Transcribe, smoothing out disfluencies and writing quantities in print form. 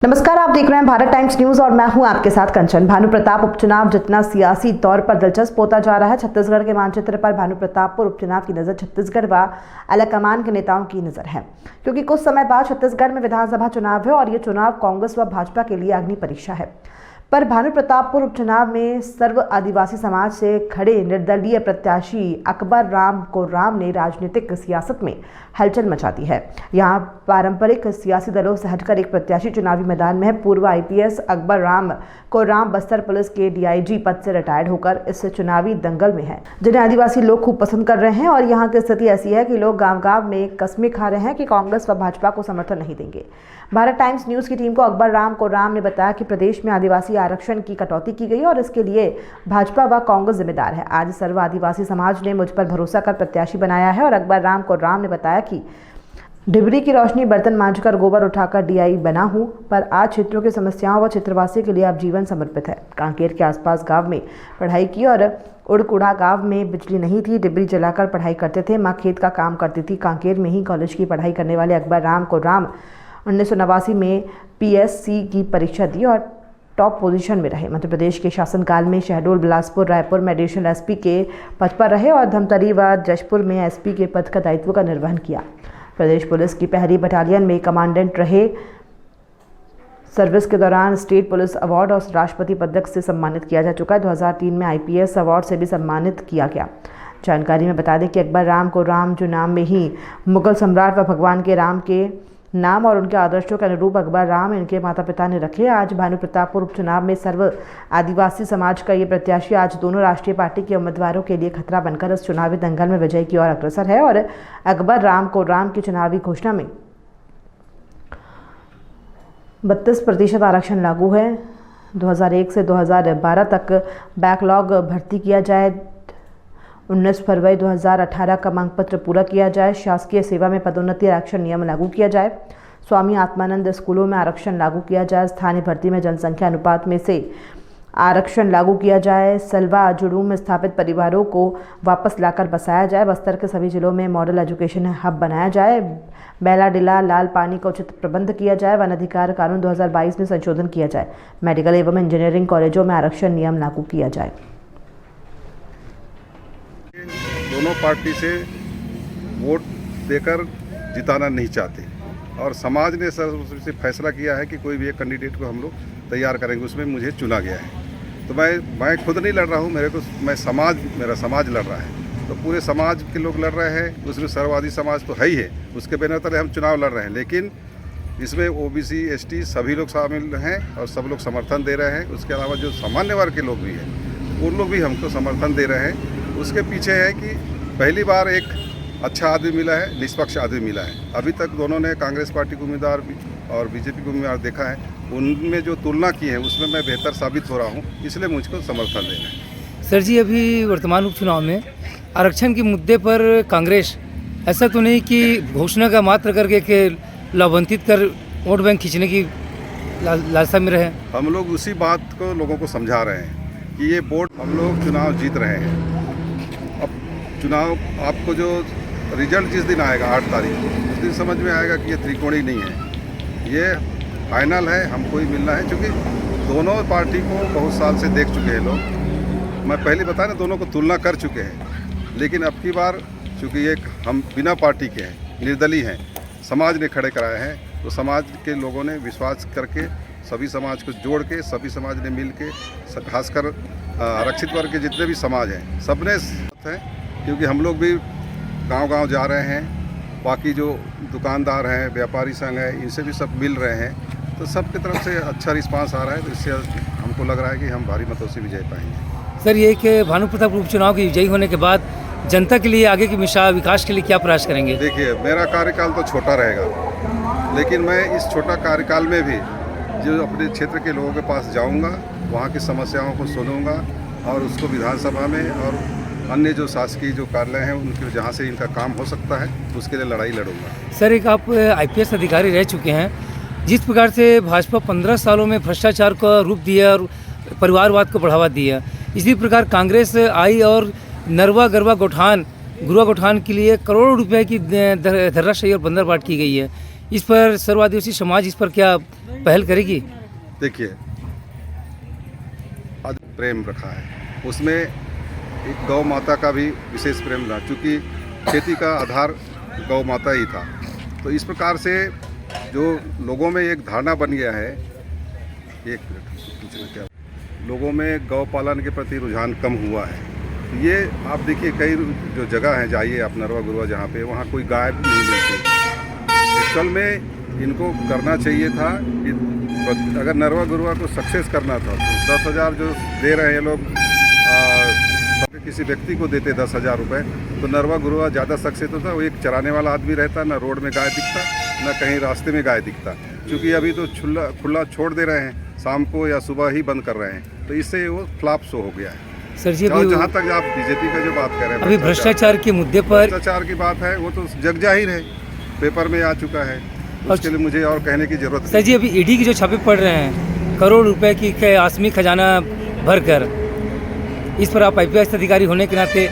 नमस्कार, आप देख रहे हैं भारत टाइम्स न्यूज और मैं हूं आपके साथ कंचन। भानु प्रताप उपचुनाव जितना सियासी तौर पर दिलचस्प होता जा रहा है, छत्तीसगढ़ के मानचित्र पर भानु प्रतापपुर उपचुनाव की नजर छत्तीसगढ़ व आलाकमान के नेताओं की नजर है, क्योंकि कुछ समय बाद छत्तीसगढ़ में विधानसभा चुनाव है और ये चुनाव कांग्रेस व भाजपा के लिए अग्नि परीक्षा है। पर भानु प्रतापपुर उपचुनाव में सर्व आदिवासी समाज से खड़े निर्दलीय प्रत्याशी अकबर राम कोर्राम ने राजनीतिक सियासत में हलचल मचा दी है। यहाँ पारंपरिक सियासी दलों से हटकर एक प्रत्याशी चुनावी मैदान में है। पूर्व आईपीएस अकबर राम कोर्राम बस्तर पुलिस के डीआईजी पद से रिटायर्ड होकर इस चुनावी दंगल में है, जिन्हें आदिवासी लोग खूब पसंद कर रहे हैं। और यहाँ की स्थिति ऐसी है कि लोग गांव-गांव में कस्में खा रहे हैं कि कांग्रेस व भाजपा को समर्थन नहीं देंगे। भारत टाइम्स न्यूज की टीम को अकबर राम कोर्राम ने बताया कि प्रदेश में आदिवासी आरक्षण की कटौती की गई और इसके लिए भाजपा व कांग्रेस जिम्मेदार है। आज सर्व आदिवासी समाज ने मुझ पर भरोसा कर प्रत्याशी बनाया है और अकबर राम कोर्राम ने बताया कि डिबरी की रोशनी बर्तन मांझकर गोबर उठाकर डीआई बना हूं, पर आज क्षेत्रों की समस्याओं व क्षेत्रवासी के लिए अब जीवन समर्पित है। कांकेर के आसपास गांव में पढ़ाई की और उड़कुड़ा गांव में बिजली नहीं थी, डिबरी जलाकर पढ़ाई करते थे। माँ खेत का काम करती थी। कांकेर में ही कॉलेज की पढ़ाई करने वाले अकबर राम कोर्राम 1989 में पीएससी की परीक्षा दी और टॉप पोजीशन में रहे। मध्य प्रदेश के शासनकाल में शहडोल, बिलासपुर, रायपुर में एडिशनल एसपी के पद पर रहे और धमतरी व जशपुर में एसपी के पद का दायित्व का निर्वहन किया। प्रदेश पुलिस की पहली बटालियन में कमांडेंट रहे। सर्विस के दौरान स्टेट पुलिस अवार्ड और राष्ट्रपति पदक से सम्मानित किया जा चुका है। 2003 में आईपीएस अवार्ड से भी सम्मानित किया गया। जानकारी में बता दें कि अकबर राम कोर्राम जो नाम में ही मुगल सम्राट व भगवान के राम के नाम और उनके आदर्शों के अनुरूप अकबर राम इनके माता पिता ने रखे। आज भानु प्रतापपुर उपचुनाव में सर्व आदिवासी समाज का ये प्रत्याशी आज दोनों राष्ट्रीय पार्टी के उम्मीदवारों के लिए खतरा बनकर इस चुनावी दंगल में विजय की ओर अग्रसर है। और अकबर राम कोर्राम की चुनावी घोषणा में 32% आरक्षण लागू है। 2001 से 2012 तक बैकलॉग भर्ती किया जाए। 19 फरवरी 2018 का मांग पत्र पूरा किया जाए। शासकीय सेवा में पदोन्नति आरक्षण नियम लागू किया जाए। स्वामी आत्मानंद स्कूलों में आरक्षण लागू किया जाए। स्थानीय भर्ती में जनसंख्या अनुपात में से आरक्षण लागू किया जाए। सलवा जुड़ू में स्थापित परिवारों को वापस लाकर बसाया जाए। बस्तर के सभी जिलों में मॉडल एजुकेशन हब बनाया जाए। बैला डिला लाल पानी का उचित प्रबंध किया जाए। वन अधिकार कानून 2022 में संशोधन किया जाए। मेडिकल एवं इंजीनियरिंग कॉलेजों में आरक्षण नियम लागू किया जाए। दोनों पार्टी से वोट देकर जिताना नहीं चाहते और समाज ने सबसे फैसला किया है कि कोई भी एक कैंडिडेट को हम लोग तैयार करेंगे, उसमें मुझे चुना गया है। तो मैं खुद नहीं लड़ रहा हूँ, मेरा समाज लड़ रहा है। तो पूरे समाज के लोग लड़ रहे हैं, उसमें सर्ववादी समाज तो है ही है, उसके बैनर तले हम चुनाव लड़ रहे हैं। लेकिन इसमें ओबीसी एसटी सभी लोग शामिल हैं और सब लोग समर्थन दे रहे हैं। उसके अलावा जो सामान्य वर्ग के लोग भी हैं उन लोग भी हमको समर्थन दे रहे हैं। उसके पीछे है कि पहली बार एक अच्छा आदमी मिला है, निष्पक्ष आदमी मिला है। अभी तक दोनों ने कांग्रेस पार्टी को उम्मीदवार और बीजेपी को उम्मीदवार देखा है, उनमें जो तुलना की है उसमें मैं बेहतर साबित हो रहा हूँ, इसलिए मुझको समर्थन देना है। सर जी, अभी वर्तमान उपचुनाव में आरक्षण के मुद्दे पर कांग्रेस ऐसा तो नहीं कि घोषणा का मात्र करके के लाभान्वित कर वोट बैंक खींचने की लालसा में रहे। हम लोग उसी बात को लोगों को समझा रहे हैं कि ये वोट हम लोग चुनाव जीत रहे हैं। अब चुनाव आपको जो रिजल्ट जिस दिन आएगा 8 तारीख को, उस दिन समझ में आएगा कि ये त्रिकोणी नहीं है, ये फाइनल है, हमको ही मिलना है। क्योंकि दोनों पार्टी को बहुत साल से देख चुके हैं लोग। मैं पहले बताया ना, दोनों को तुलना कर चुके हैं। लेकिन अब की बार चूँकि ये हम बिना पार्टी के हैं, निर्दलीय हैं, समाज ने खड़े कराए हैं, तो समाज के लोगों ने विश्वास करके सभी समाज को जोड़ के सभी समाज ने मिल के, खासकर आरक्षित वर्ग के जितने भी समाज हैं सब ने हैं। क्योंकि हम लोग भी गांव-गांव जा रहे हैं, बाकी जो दुकानदार हैं, व्यापारी संघ है, इनसे भी सब मिल रहे हैं, तो सब की तरफ से अच्छा रिस्पांस आ रहा है। तो इससे हमको लग रहा है कि हम भारी मतों से विजय पाएंगे। सर, ये कि भानु प्रताप उपचुनाव की विजयी होने के बाद जनता के लिए आगे की विकास के लिए क्या प्रयास करेंगे? देखिए, मेरा कार्यकाल तो छोटा रहेगा, लेकिन मैं इस छोटा कार्यकाल में भी जो अपने क्षेत्र के लोगों के पास जाऊंगा, वहाँ की समस्याओं को सुनूंगा और उसको विधानसभा में और अन्य जो शासकीय जो कार्यालय हैं उनके जहाँ से इनका काम हो सकता है उसके लिए लड़ाई लड़ूंगा। सर, एक आप आईपीएस अधिकारी रह चुके हैं। जिस प्रकार से भाजपा 15 सालों में भ्रष्टाचार का रूप दिया और परिवारवाद को बढ़ावा दिया, इसी प्रकार कांग्रेस आई और नरवा गरवा गौठान गुरुआ गौठान के लिए करोड़ों रुपए की धर्राशाही और बंदरबाट की गई है। इस पर सर्व आदिवासी समाज इस पर क्या पहल करेगी? देखिए, आज प्रेम रखा है, उसमें एक गौ माता का भी विशेष प्रेम रहा, क्योंकि खेती का आधार गौ माता ही था। तो इस प्रकार से जो लोगों में एक धारणा बन गया है, एक मिनट पूछना क्या, लोगों में गौ पालन के प्रति रुझान कम हुआ है। ये आप देखिए, कई जो जगह हैं, जाइए आप नरवा गुरवा जहाँ पे, वहाँ कोई गाय नहीं मिलती। एक्चुअल में इनको करना चाहिए था कि अगर नरवा गुरवा को सक्सेस करना था तो 10,000 जो दे रहे हैं लोग, किसी व्यक्ति को देते 10,000 रुपये, तो नरवा गुरवा ज़्यादा सक्सेस होता। वो एक चराने वाला आदमी रहता, ना रोड में गाय दिखता, ना कहीं रास्ते में गाय दिखता। क्योंकि अभी तो खुला छोड़ दे रहे हैं, शाम को या सुबह ही बंद कर रहे हैं, तो इससे वो फ्लॉप शो हो गया है। सर जी, जहाँ तक आप बीजेपी का जो बात कर रहे हैं, अभी भ्रष्टाचार के मुद्दे पर भ्रष्टाचार की बात है, वो तो जग जाहिर है, पेपर में आ चुका है, उसके लिए मुझे और कहने की जरूरत सर जी, अभी ईडी के जो छापे पड़ रहे हैं करोड़ रुपए की आसमी खजाना भरकर, इस पर आप IPS अधिकारी होने के नाते